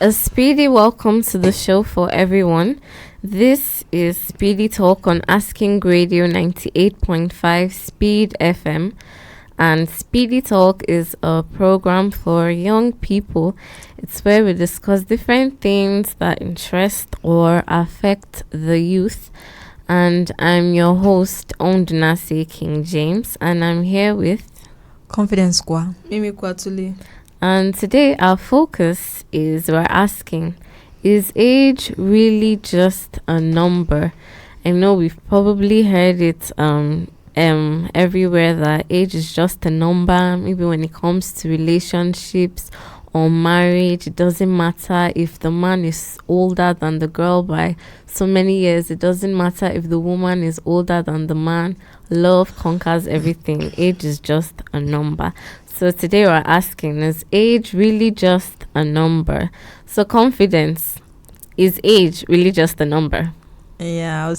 A speedy welcome to the show for everyone. This is Speedy Talk on Asking Radio 98.5 Speed FM. And Speedy Talk is a program for young people. It's where we discuss different things that interest or affect the youth. And I'm your host, AondoNase King James, and I'm here with Confidence Kwagh. Kwaghtsule. And today our focus is we're asking, is age really just a number? I know we've probably heard it everywhere that age is just a number. Maybe when it comes to relationships or marriage, it doesn't matter if the man is older than the girl by so many years. It doesn't matter if the woman is older than the man. Love conquers everything. Age is just a number. So today we're asking, is age really just a number? So confidence, is age really just a number? Yeah, I would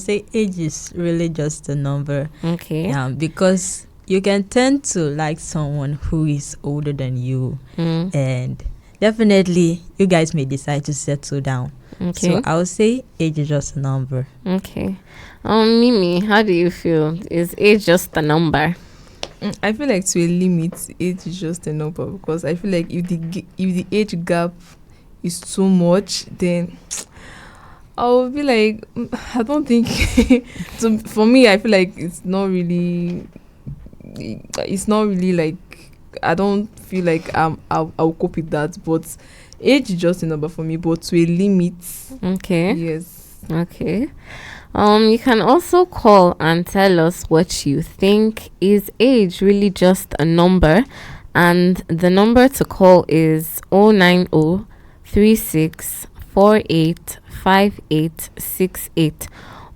say age is really just a number. Okay. Yeah, because you can tend to like someone who is older than you, and definitely you guys may decide to settle down. Okay. So I would say age is just a number. Okay. Mimi, how do you feel? Is age just a number? I feel like to a limit, age is just a number, because I feel like if the age gap is too much, then I will be like, I don't think. So for me, I feel like it's not really like, I don't feel like I'll cope with that. But age is just a number for me, but to a limit. Okay. Yes. Okay. You can also call and tell us what you think. Is age really just a number? And the number to call is 090 36 48 5868.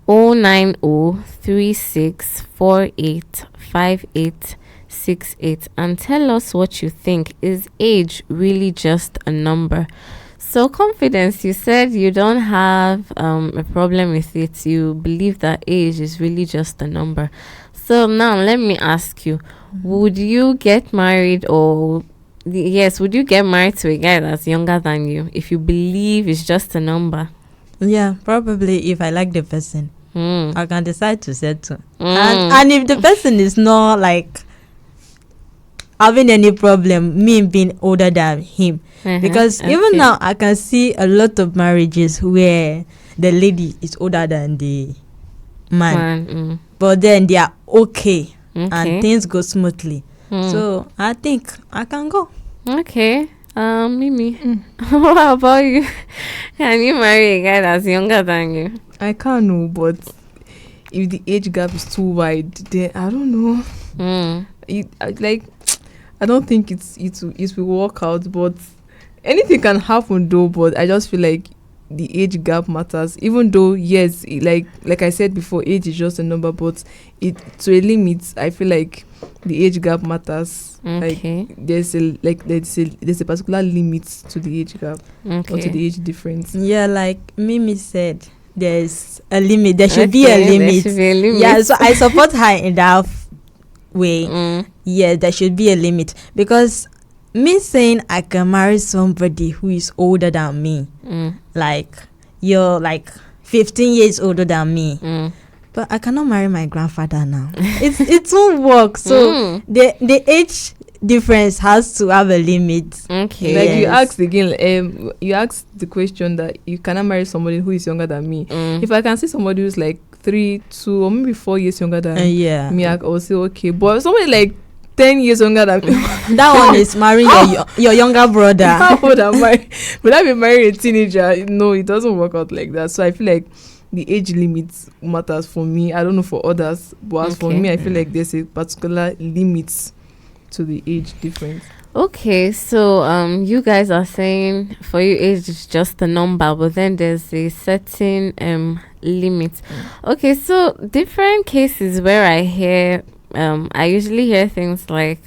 090 36 48 5868. And tell us what you think. Is age really just a number? So Confidence, you said you don't have a problem with it. You believe that age is really just a number. So now let me ask you, would you get married would you get married to a guy that's younger than you if you believe it's just a number? Yeah, probably if I like the person, I can decide to settle. Mm. And if the person is not like having any problem, me being older than him. Because even now I can see a lot of marriages where the lady is older than the man, but then they are okay and things go smoothly. So I think I can go. Okay. Mimi, what about you? Can you marry a guy that's younger than you? I can't know, but if the age gap is too wide, then I don't know. I don't think it will work out, but anything can happen though. But I just feel like the age gap matters, even though yes, like I said before, age is just a number, but it to a limit. I feel like the age gap matters. Okay. Like there's a particular limit to the age gap or to the age difference. Yeah, like Mimi said, there's a limit. There should be a limit. There should be a limit. Yeah, so I support her in that way. Yeah, there should be a limit, because me saying I can marry somebody who is older than me, like you're like 15 years older than me, but I cannot marry my grandfather now. It won't work. So the age difference has to have a limit. Okay. Like you asked again, you asked the question that you cannot marry somebody who is younger than me. If I can see somebody who's like 3, 2, or maybe 4 years younger than me, I will say okay. But somebody like 10 years younger than me, that one is marrying your younger brother. How old am I? Would I be marrying a teenager? No, it doesn't work out like that. So I feel like the age limit matters for me. I don't know for others, but as for me, I feel like there's a particular limit to the age difference. Okay, so you guys are saying for you age is just a number, but then there's a certain limit. Okay, so different cases where I usually hear things like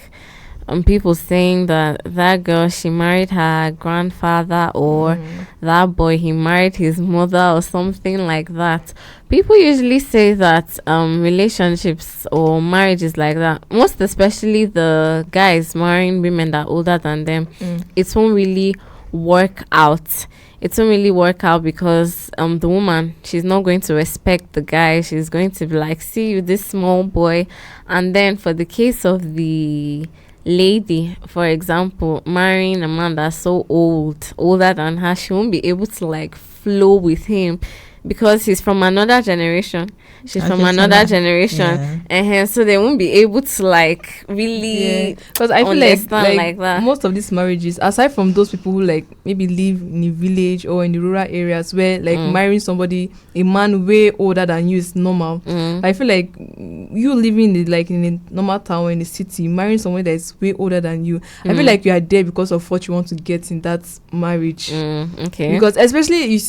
people saying that girl, she married her grandfather, or that boy, he married his mother, or something like that. People usually say that relationships or marriages like that, most especially the guys marrying women that are older than them, it won't really work out. It won't really work out because the woman, she's not going to respect the guy. She's going to be like, see you, this small boy. And then for the case of the lady, for example, marrying a man that's so older than her, she won't be able to like flow with him because he's from another generation. She's from another generation, and so they won't be able to like really, because I feel like that. Most of these marriages, aside from those people who like maybe live in the village or in the rural areas where like marrying somebody, a man way older than you, is normal. I feel like you living in a normal town in the city, marrying someone that is way older than you, I feel like you are there because of what you want to get in that marriage. Okay. Because especially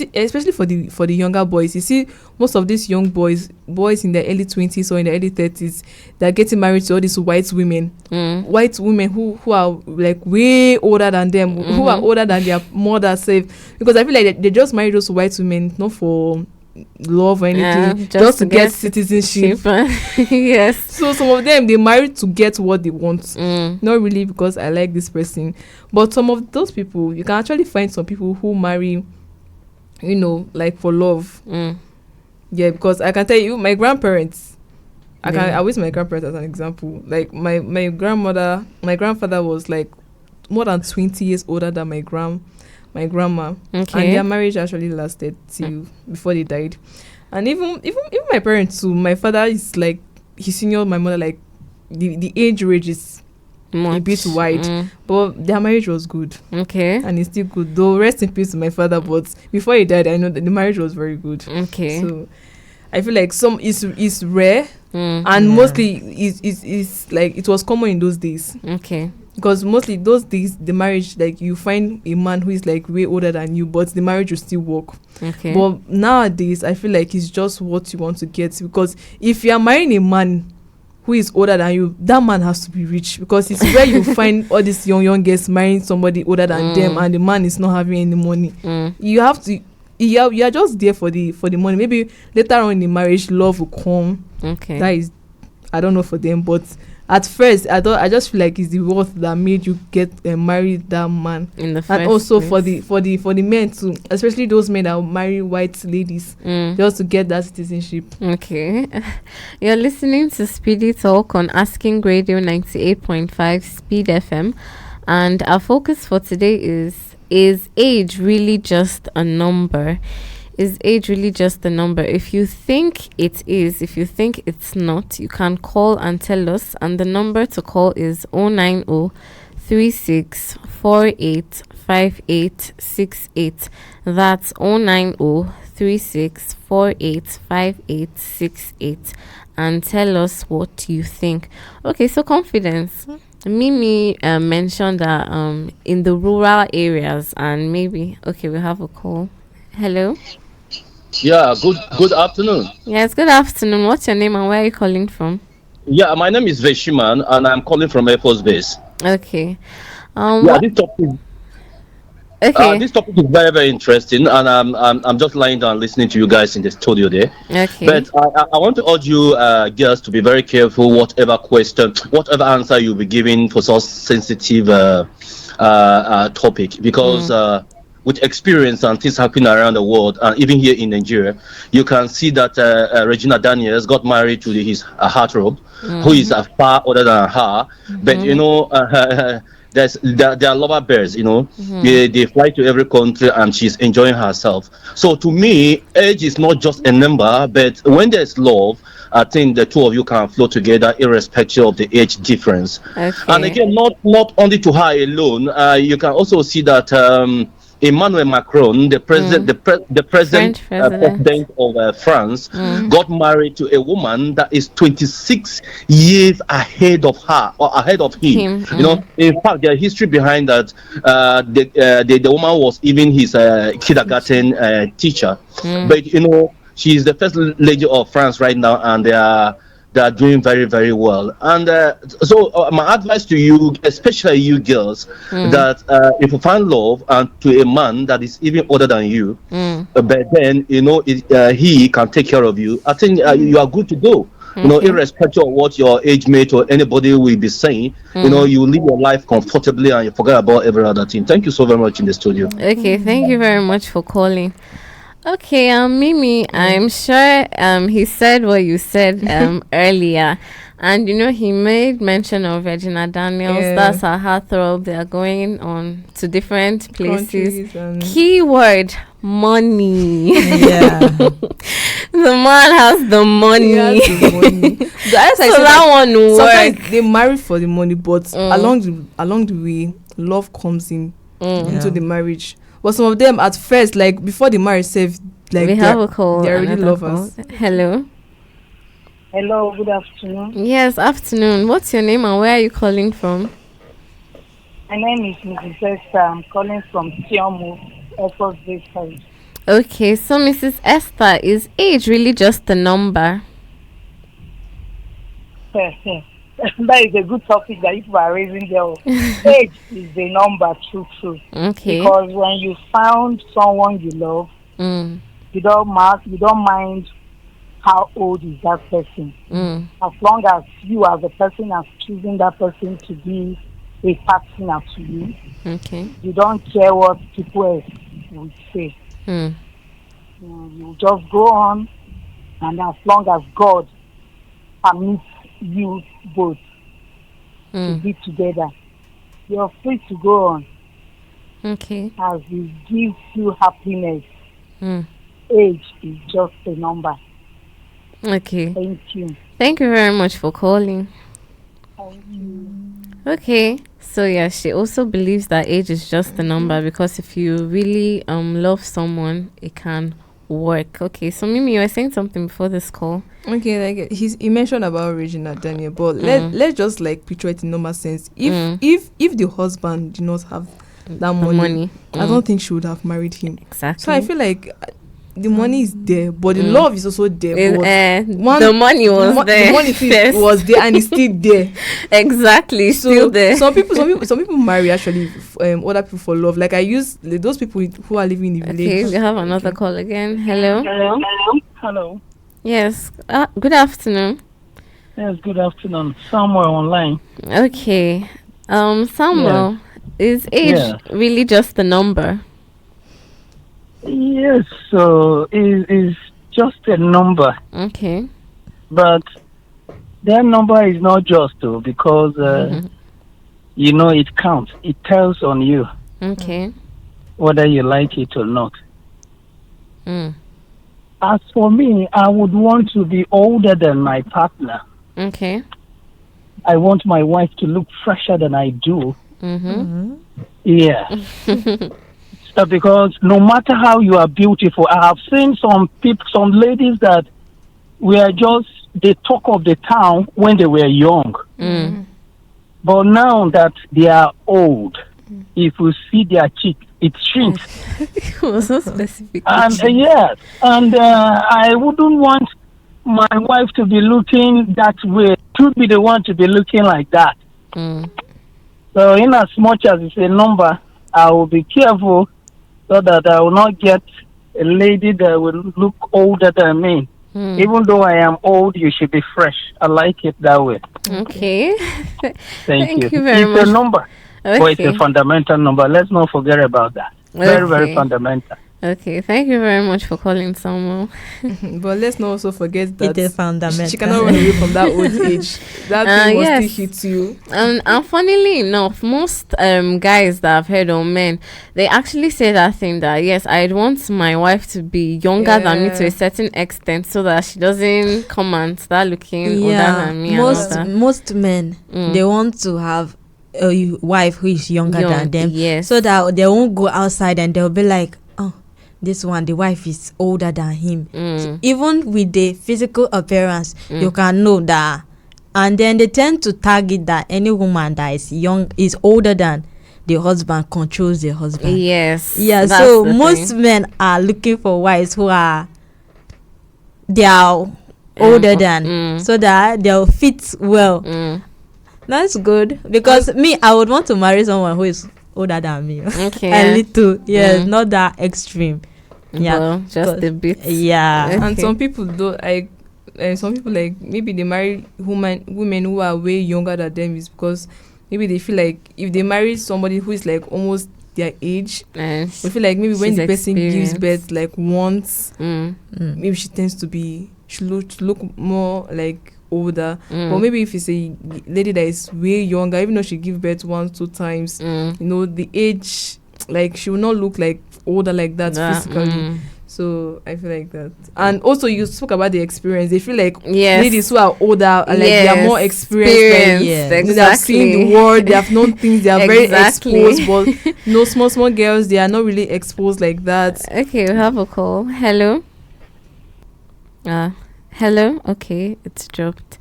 for the younger boys, you see most of these young boys in their early 20s or in their early 30s, they're getting married to all these white women who are like way older than them, who are older than their mother self, because I feel like they just marry those white women not for love or anything, just to get citizenship. Yes. So some of them, they marry to get what they want, not really because I like this person. But some of those people, you can actually find some people who marry, like for love. Yeah, because I can tell you, my grandparents, I use my grandparents as an example. Like my grandfather was like more than 20 years older than my grandma. Okay. And their marriage actually lasted till before they died. And even my parents too, my father is like, he's senior my mother, like the age range is a bit wide, but their marriage was good. Okay. And it's still good, though. Rest in peace to my father, but before he died, I know that the marriage was very good. Okay. So I feel like some is rare, and mostly is like it was common in those days. Okay. Because mostly those days, the marriage, like you find a man who is like way older than you, but the marriage will still work. Okay. But nowadays, I feel like it's just what you want to get, because if you are marrying a man who is older than you, that man has to be rich, because it's where you find all these young girls marrying somebody older than them, and the man is not having any money. You have to, you are just there for the money. Maybe later on in the marriage, love will come. Okay. That is, I don't know for them, but at first I just feel like it's the worth that made you get married that man in the first and also place. for the men too, especially those men that marry white ladies just to get that citizenship. Okay. You're listening to Speedy Talk on Asking Radio 98.5 Speed FM, and our focus for today is age really just a number? Is age really just a number? If you think it is, if you think it's not, you can call and tell us, and the number to call is 090 36 48 5868. That's 090 36 48 5868, and tell us what you think. Okay, so confidence. Mimi mentioned that in the rural areas, and maybe we have a call. Hello. Yeah, good afternoon. Yes, good afternoon. What's your name and where are you calling from? Yeah, my name is Veshiman and I'm calling from Air Force Base. Okay. Yeah, this topic is very, very interesting, and I'm just lying down listening to you guys in the studio there. Okay. But I want to urge you girls to be very careful whatever answer you'll be giving for such sensitive topic, because with experience and things happening around the world, and even here in Nigeria, you can see that Regina Daniels got married to his heartthrob, who is far older than her. But you know, there are lover bears. You know, they fly to every country, and she's enjoying herself. So to me, age is not just a number, but when there's love, I think the two of you can flow together irrespective of the age difference. Okay. And again, not only to her alone, you can also see that Emmanuel Macron, the president of France, got married to a woman that is 26 years ahead of her or ahead of him. You know, in fact, there's history behind that. The woman was even his kindergarten teacher. But you know, she's the first lady of France right now, and they are doing very, very well. And so my advice to you, especially you girls, that if you find love and to a man that is even older than you, but then you know he can take care of you, I think you are good to go. irrespective of what your age mate or anybody will be saying, you live your life comfortably and you forget about every other thing. Thank you so very much in the studio. Okay, thank you very much for calling. Okay, Mimi, I'm sure he said what you said earlier. And he made mention of Regina Daniels. Yeah. That's her heartthrob. They are going on to different places. Countries Keyword money. Yeah. The man has the money. He has the money. So that one will work. Sometimes they marry for the money, but along the way, love comes in into the marriage. But some of them at first, like before the marriage, we have a call. They're already another lovers. call. Hello. Hello, good afternoon. Yes, afternoon. What's your name and where are you calling from? My name is Mrs. Esther. I'm calling from Tiomu, Airport Base House. Okay, so Mrs. Esther, is age really just a number? That is a good topic that you are raising there. Age is a number, true. Okay. Because when you found someone you love, you don't mind how old is that person. As long as you as a person are choosing that person to be a partner to you, Okay. you don't care what people else will say. You just go on, and as long as God permits you both to be together, you're free to go on. Okay. As it gives you happiness, age is just a number. Okay. Thank you. Thank you very much for calling. Thank you. Okay. So yeah, she also believes that age is just a number because if you really love someone, it can work. Okay. So Mimi, you were saying something before this call. Okay, like he mentioned about Regina Daniel, but let's just like picture it in normal sense. If the husband did not have that money. I don't think she would have married him. Exactly. So I feel like the money is there, but the love is also there. The money was there. The money was there, and it's still there. Exactly, So still there. some people marry actually other people for love. Like I use those people who are living in the village. Okay, we have another call again. Hello. Hello. Yes. Good afternoon. Yes, good afternoon. Somewhere online. Okay. Samuel, is age really just a number? Yes, so it's just a number, Okay. but that number is not just though, because it counts. It tells on you Okay. whether you like it or not. Mm. As for me, I would want to be older than my partner. Okay. I want my wife to look fresher than I do. Yeah. Because no matter how you are beautiful, I have seen some ladies that were just the talk of the town when they were young. But now that they are old, if you see their cheek, it shrinks. It was so specific. And I wouldn't want my wife to be looking that way. Should be the one to be looking like that. So in as much as it's a number, I will be careful so that I will not get a lady that will look older than me. Even though I am old, you should be fresh. I like it that way. Okay. Thank you. Very much. It's a number, but it's a fundamental number. Let's not forget about that. Very, very fundamental. Okay, thank you very much for calling, Samuel. But let's not also forget that It is fundamental. she cannot run away from that old age. That thing will still hit you. And funnily enough, most guys that I've heard, or men, they actually say that thing that, yes, I'd want my wife to be younger than me to a certain extent so that she doesn't come and start looking older than me. Most men, they want to have a wife who is younger than them, so that they won't go outside and they'll be like, oh, this one, the wife is older than him. So even with the physical appearance, you can know that. And then they tend to target that any woman that is young, is older than the husband, controls the husband. Yes. Yeah, so most men are looking for wives who are older than, so that they'll fit well. That's good, because me, I would want to marry someone who is older than me. Okay. A little, not that extreme. Well, just a bit. Yeah. Okay. And some people don't some people like maybe they marry women who are way younger than them is because maybe they feel like if they marry somebody who is like almost their age, they feel like maybe when the person gives birth like once, maybe she tends to be she look more like older. But maybe if it's a lady that is way younger, even though she give birth 1-2 times, you know, the age, like she will not look like older like that physically. So I feel like that. And also you spoke about the experience. They feel like ladies who are older are like they are more experienced. Exactly. They have seen the world, they have known things, they are very exposed. But no small girls, they are not really exposed like that. Okay, we have a call. Hello. Hello. Okay, it's dropped.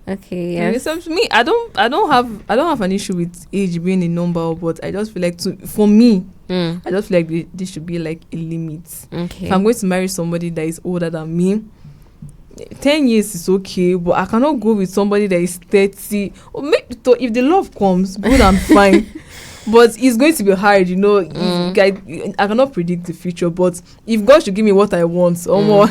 Okay, yes. So to me, I don't have an issue with age being a number, but I just feel like for me, I just feel like there should be like a limit. Okay. If I'm going to marry somebody that is older than me, 10 years is okay, but I cannot go with somebody that is 30. Or maybe if the love comes, good and fine. But it's going to be hard, you know. I cannot predict the future, but if God should give me what I want, or more.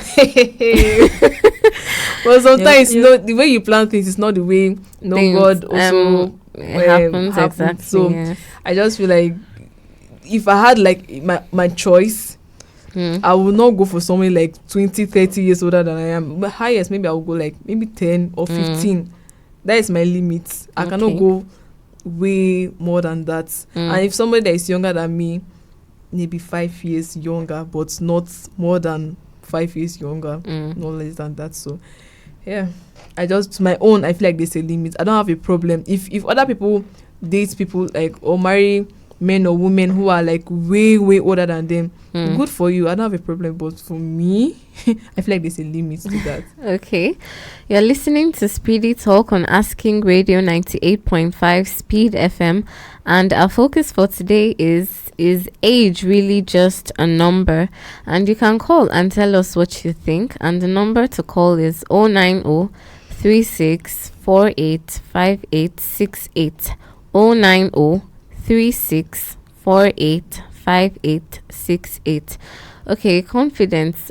But sometimes, you know, the way you plan things is not the way God also happens. Exactly. So I just feel like if I had like my choice, I will not go for somebody like 20-30 years older than I am. But highest, maybe I will go like maybe 10 or 15. That is my limit. I cannot go way more than that. And if somebody that is younger than me, maybe 5 years younger, but not more than 5 years younger, no less than that. So yeah, I feel like there's a limit. I don't have a problem if other people date people like or marry men or women who are like way older than them. Good for you, I don't have a problem, but for me, I feel like there's a limit to that. Okay, you're listening to SPEEDy Talk on Asking Radio 98.5 Speed FM, and our focus for today is age really just a number? And you can call and tell us what you think, and the number to call is 090 36485868 090 36485868. Okay, confidence.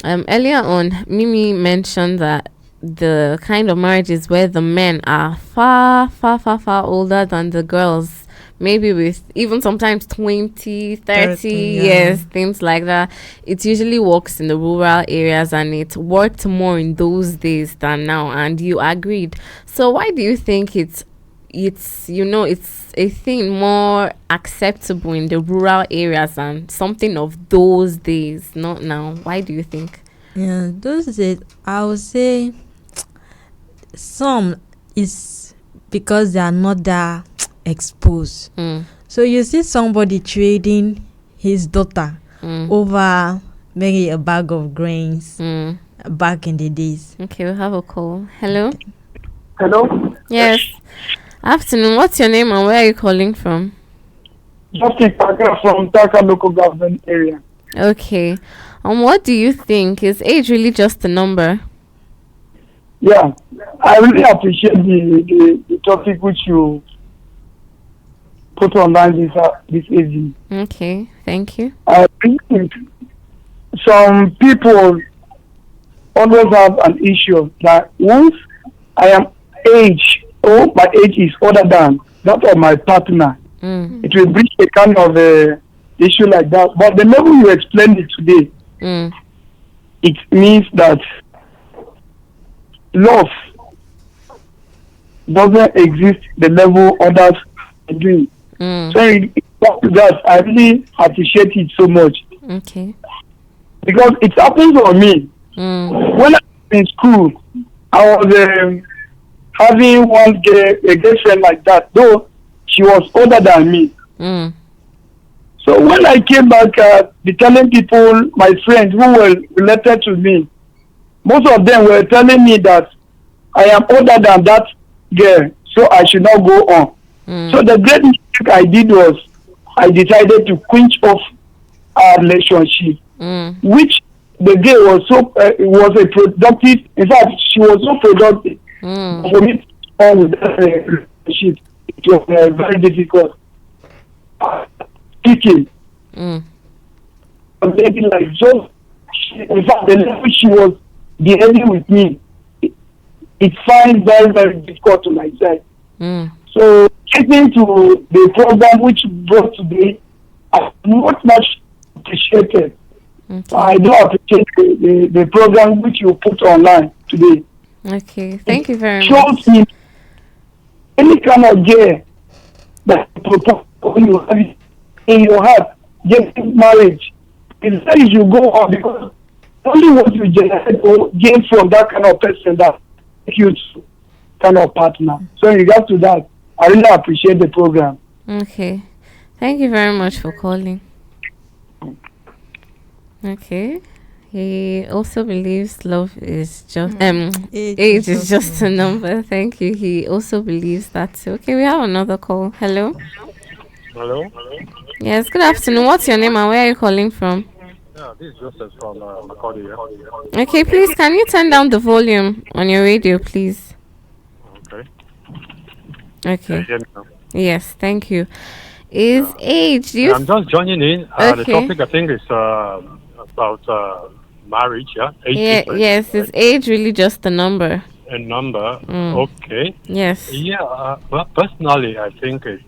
Earlier on, Mimi mentioned that the kind of marriages where the men are far older than the girls, maybe with even sometimes 20, 30 years, things like that. It usually works in the rural areas, and it worked more in those days than now, and you agreed. So why do you think it's a thing more acceptable in the rural areas and something of those days, not now? Why do you think? Yeah, those days, I would say some is because they are not that exposed. So you see somebody trading his daughter over maybe a bag of grains back in the days. Okay, we have a call. Hello? Hello? Yes. Afternoon. What's your name and where are you calling from? Justin Kwagh from Dhaka local government area. Okay. What do you think? Is age really just a number? Yeah, I really appreciate the topic which you put online this evening. Okay, thank you. I think some people always have an issue that once I am my age is older than that of my partner, it will bring a kind of issue like that. But the level you explained it today, it means that love doesn't exist the level others are doing. So that I really appreciate it so much. Okay. Because it happens on me. When I was in school, I was having a girlfriend like that, though she was older than me. So when I came back, be telling people, my friends who were related to me, most of them were telling me that I am older than that girl, so I should not go on. So the great mistake I did was I decided to quench off our relationship, which the girl was was a productive. In fact, she was so productive. For me to on with that relationship, it was very difficult. Speaking, maybe like just in fact the level she was behaving with me, it finds very, very difficult to myself. So, getting to the program which brought today, I much appreciated. Okay. I do appreciate the program which you put online today. Okay. Thank you very Shows much. me any kind of gear that you have in your heart, getting marriage. Instead, you go on because only what you generate or gain from that kind of person that make you to kind of partner. So in regards to that, I really appreciate the program. Okay. Thank you very much for calling. Okay. He also believes love is just age is just a number. Thank you. He also believes that too. Okay, we have another call. Hello. Hello? Yes, good afternoon. What's your name and where are you calling from? Yeah, this is Joseph from Macaulay. Yeah? Okay, please can you turn down the volume on your radio, please? Okay. Okay. Hear me now? Yes, thank you. Is age do you I'm just joining in. The Okay. topic, I think, is about marriage, yeah? Age difference, yes, is age really just a number? a number. Okay. Yes. Yeah, well, personally, I think it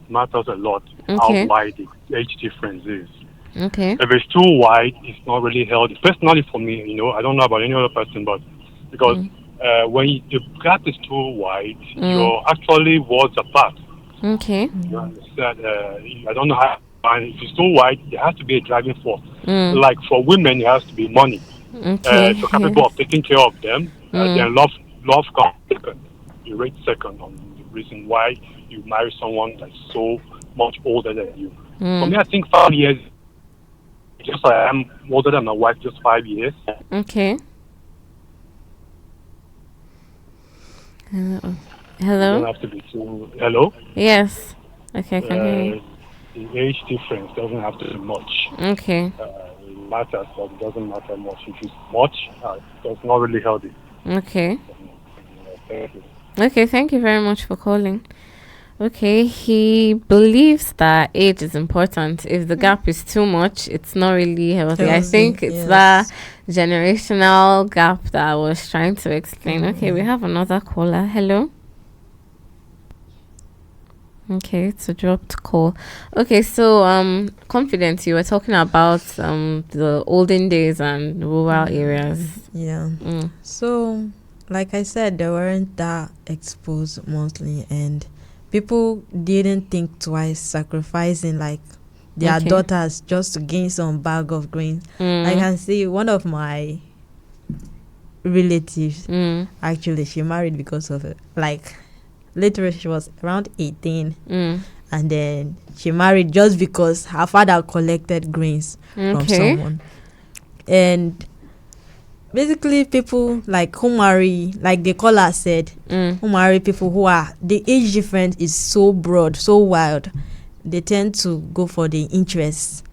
matters a lot Okay. how wide the age difference is. Okay. If it's too wide, it's not really healthy. Personally, for me, I don't know about any other person, but because when the gap is too wide, you're actually worlds apart. Okay. You understand? I don't know how. And if it's too wide, there has to be a driving force. Like for women, it has to be money. Okay. If you're capable of taking care of them, then love comes second. You rate second on the reason why you marry someone that's so much older than you. For me, I think 5 years. Just I am older than my wife, just 5 years. Okay. Hello. You Hello. don't have to be too. Hello. Yes. Okay, I can hear you. The age difference doesn't have to be much. Okay. It matters, but it doesn't matter much. If it's much, it's not really healthy. Okay. Thank you. Okay, thank you very much for calling. Okay, he believes that age is important. If the gap is too much, it's not really healthy. I think it's that generational gap that I was trying to explain. Okay, we have another caller. Hello. Okay, it's a dropped call. Okay, so confidence, you were talking about the olden days and rural areas. Yeah. So, like I said, they weren't that exposed mostly, and people didn't think twice sacrificing like their daughters just to gain some bag of grains. I can see one of my relatives actually she married because of it. Like literally she was around 18 and then she married just because her father collected grains from someone. And basically people like who marry, like the caller said, who marry people who are, the age difference is so broad, so wild, they tend to go for the interest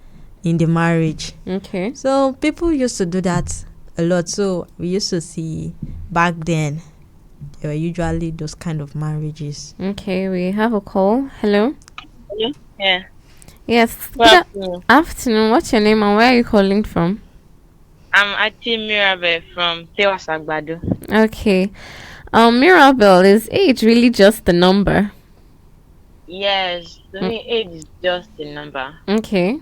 in the marriage. Okay. So people used to do that a lot. So we used to see back then there were usually those kind of marriages. Okay, we have a call. Hello. Yeah. Yes. Well, Afternoon. What's your name and where are you calling from? I'm Ati Mirabe from Tewasagbado. Okay. Mirabel, is age really just a number? Yes, to me, age is just a number Okay.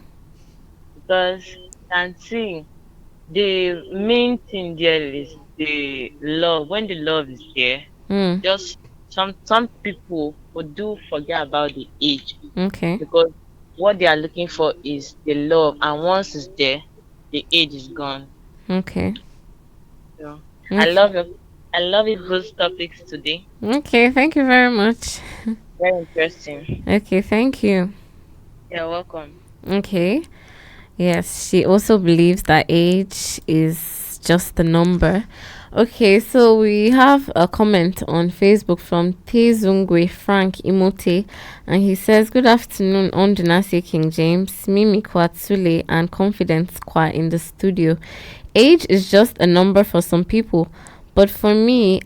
because you can see the main thing there is the love. When the love is there, just some people would do forget about the age Okay. because what they are looking for is the love, and once it's there, the age is gone. Okay. So Okay. I love it those topics today. Okay, thank you very much. Very interesting. Okay, thank you. You're welcome. Okay. Yes, she also believes that age is just a number. Okay, so we have a comment on Facebook from Tezungwe Frank Imote, and he says, "Good afternoon, AondoNase King James, Mimi Kwaghtsule, and Confidence Kwagh in the studio. Age is just a number for some people, but for me,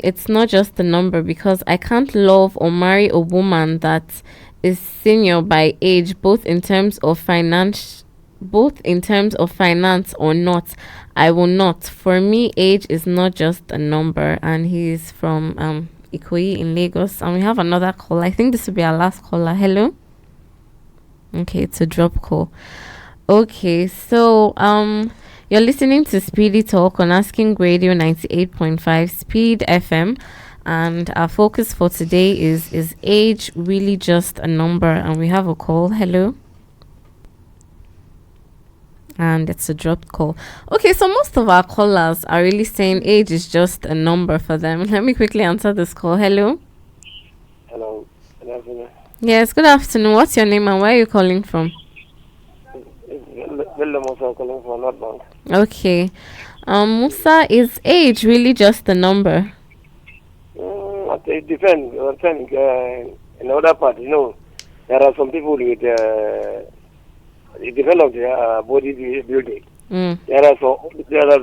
it's not just a number because I can't love or marry a woman that is senior by age, both in terms of both in terms of finance or not, I will not. For me, age is not just a number. And he's from Ikoyi in Lagos. And we have another call. I think this will be our last caller. Hello. Okay, it's a drop call. Okay, so you're listening to Speedy Talk on Asking Radio 98.5 Speed FM. And our focus for today is age really just a number? And we have a call. Hello. And it's a dropped call. Okay, so most of our callers are really saying age is just a number for them. Let me quickly answer this call. Hello. Hello. Good afternoon. Yes, good afternoon. What's your name and where are you calling from? Bello Musa calling from North Bank. Okay. Musa, is age really just a number? It depends. In other part, there are some people with they develop their body building. There are some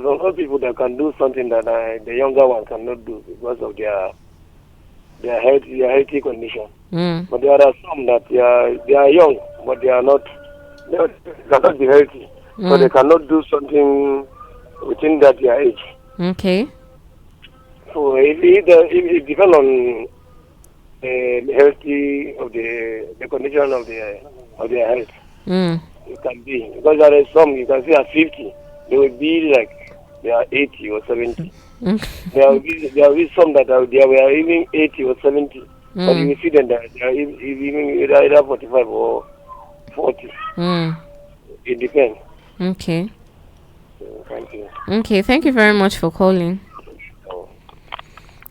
old people that can do something that the younger one cannot do because of their healthy condition. But there are some that they are young, but they cannot be healthy, so they cannot do something within that their age. Okay. So it depends on the healthy of the condition of their health. It can be, because there are some you can see at 50, they will be like they are 80 or 70. There will be some that they were even 80 or 70, but you will see them that they are even either 45 or 40. It depends. Okay. So, thank you. Okay, thank you very much for calling.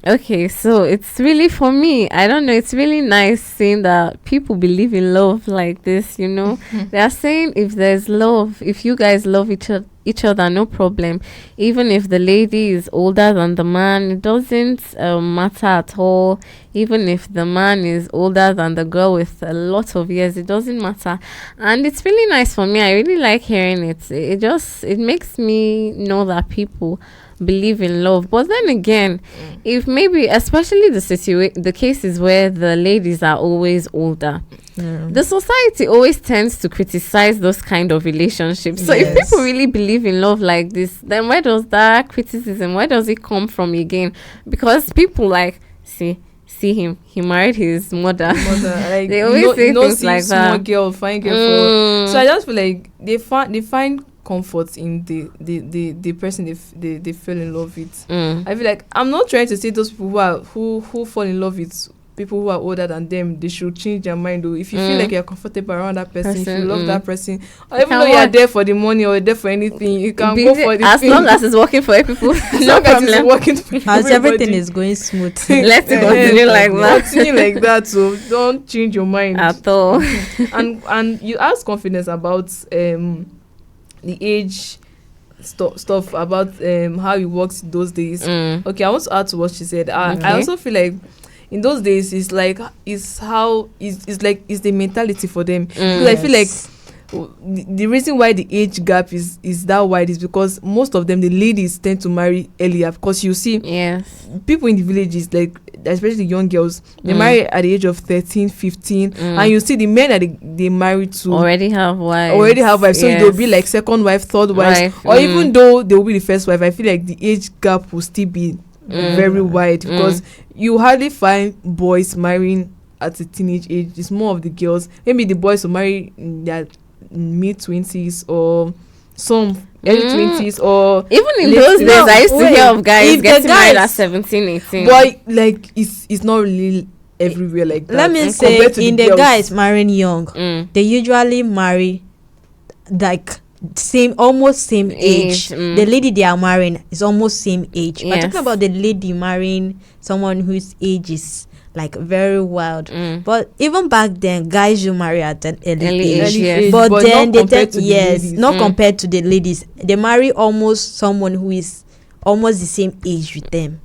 Okay, so it's really, for me, I don't know, it's really nice seeing that people believe in love like this, They are saying if there's love, if you guys love each other, no problem. Even if the lady is older than the man, it doesn't matter at all. Even if the man is older than the girl with a lot of years, it doesn't matter. And it's really nice for me. I really like hearing it. It makes me know that people believe in love. But then again, if maybe, especially the cases where the ladies are always older, the society always tends to criticize those kind of relationships. So if people really believe in love like this, then where does that criticism, where does it come from again? Because people see him, he married his mother. Like, they always say things like that. Small girl, fine girl. So I just feel like they find comfort in the person they fell in love with. I feel like I'm not trying to say those people who fall in love with people who are older than them, they should change their mind. Though, if you feel like you're comfortable around that person, if you love that person, or even though you're there for the money or there for anything, you can go for the as long as it's working for people. No problem. It's working for as everything is going smooth. Let's continue like that. Continue like that. So don't change your mind at all. and you ask confidence about the age stuff about how it works in those days. Okay, I want to add to what she said. I also feel like in those days it's the mentality for them, because I feel like the reason why the age gap is that wide is because most of them, the ladies, tend to marry earlier, because you see people in the villages, like especially young girls, they marry at the age of 13, 15, and you see the men that they marry to already have wives, so they'll be like second wife, third wife, or even though they will be the first wife, I feel like the age gap will still be very wide, because you hardly find boys marrying at a teenage age. It's more of the girls. Maybe the boys will marry in their mid-20s or some early 20s, or even in those days I used to hear of guys getting married at 17, 18. But like it's not really everywhere like that. Let me say, in the guys marrying young, they usually marry like almost same age. The lady they are marrying is almost same age. We're talking about the lady marrying someone whose age is like very wild. But even back then, guys you marry at an early age. But then not compared to the ladies. They marry almost someone who is almost the same age with them.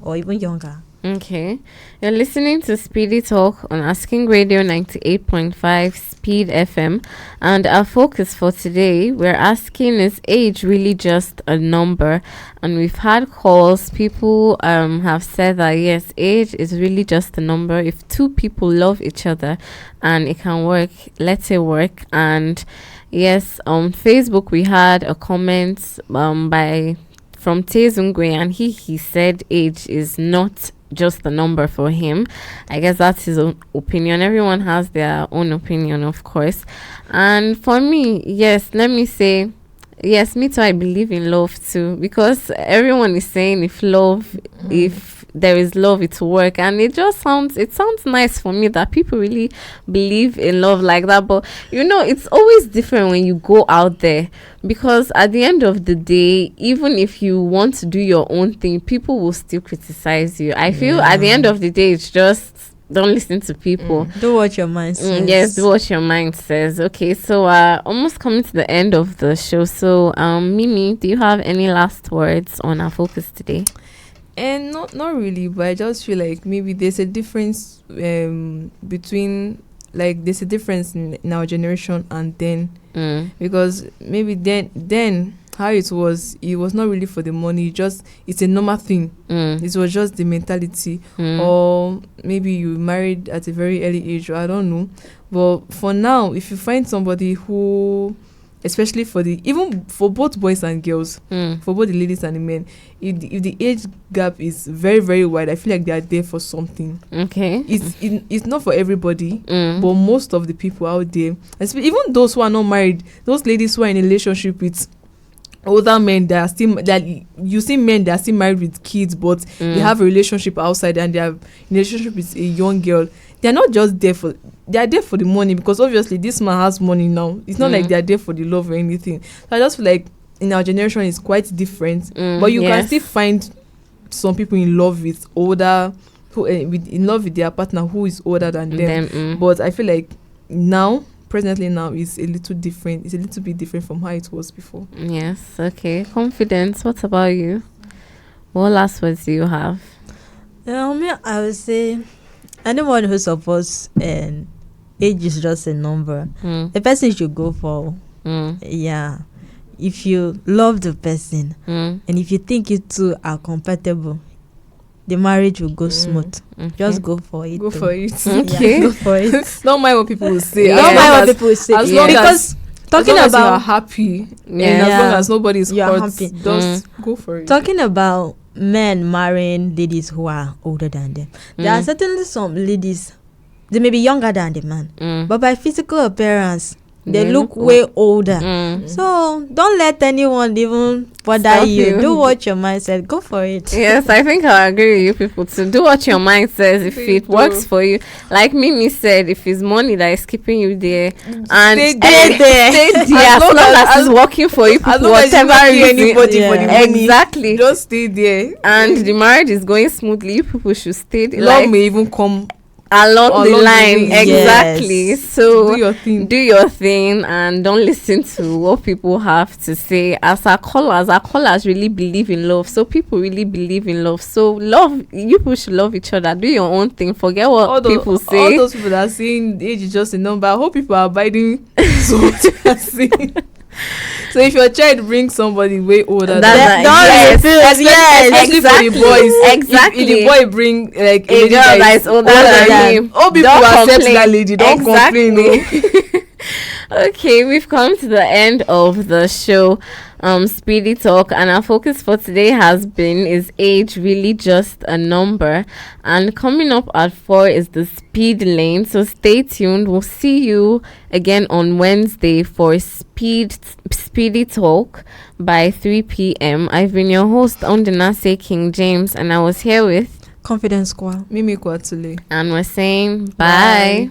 Or even younger. Okay. You're listening to Speedy Talk on Asking Radio 98.5 Speed FM. And our focus for today, we're asking, is age really just a number? And we've had calls. People have said that, yes, age is really just a number. If two people love each other and it can work, let it work. And yes, on Facebook, we had a comment from Tezungwe, and he said age is not just a number for him. I guess that's his own opinion. Everyone has their own opinion, of course. And for me, yes, let me say, yes, me too, I believe in love too, because everyone is saying if there is love, it will work, and it sounds nice for me that people really believe in love like that. But it's always different when you go out there, because at the end of the day, even if you want to do your own thing, people will still criticize you. I feel at the end of the day, it's just don't listen to people. Do what your mind says. Yes, do what your mind says. Okay, so almost coming to the end of the show. So Mimi, do you have any last words on our focus today? And not really, but I just feel like maybe there's a difference between, like, there's a difference in our generation and then, because maybe then how it was not really for the money. It's a normal thing. It was just the mentality, or maybe you married at a very early age, or I don't know. But for now, if you find somebody who, especially even for both boys and girls, for both the ladies and the men, if the age gap is very, very wide, I feel like they are there for something. Okay. It's not for everybody, but most of the people out there, even those who are not married, those ladies who are in a relationship with older men you see men that are still married with kids, but they have a relationship outside and they have a relationship with a young girl. They're not just there they are there for the money, because obviously this man has money now. It's not like they're there for the love or anything. So I just feel like in our generation it's quite different, but you can still find some people in love with in love with their partner who is older than them. But I feel like presently now is a little different. It's a little bit different from how it was before. Yes. Okay. Confidence. What about you? What last words do you have? I would say anyone who supports age is just a number. The person should go for. Yeah. If you love the person and if you think you two are compatible, the marriage will go smooth. Okay. Just go for it. Go for it. Okay. Yeah, go for it. Don't mind what people will say. Don't mind what people will say. As long because talking as about you are happy, and as long as nobody is hurt, just go for it. Talking about men marrying ladies who are older than them, there are certainly some ladies, they may be younger than the man, but by physical appearance, they look way older. So don't let anyone even bother you. Do what your mind says. Go for it. Yes, I think I agree with you people too. Do what your mind says. If it works for you, like Mimi said, if it's money that is keeping you there, and stay there. As long as it's working for you, people, whatever reason, for the money, exactly, just stay there. And the marriage is going smoothly. You people should stay there. Love may even come along the line. Exactly. Yes. So do your thing and don't listen to what people have to say. As our callers really believe in love, so people really believe in love. So you people should love each other. Do your own thing. Forget what people say. All those people that are saying age is just a number, I hope people are abiding to what they are saying. So if your child brings somebody way older, especially for the boys. Exactly. If the boy bring like a girl that is older than him, all people accept that lady. Don't complain. Okay, we've come to the end of the show, Speedy Talk, and our focus for today has been, is age really just a number? And coming up at 4 is the speed lane, so stay tuned. We'll see you again on Wednesday for Speedy Talk by 3 p.m. I've been your host, AondoNase King James, and I was here with Confidence Kwagh, Mimi Kwaghtsule, and we're saying bye.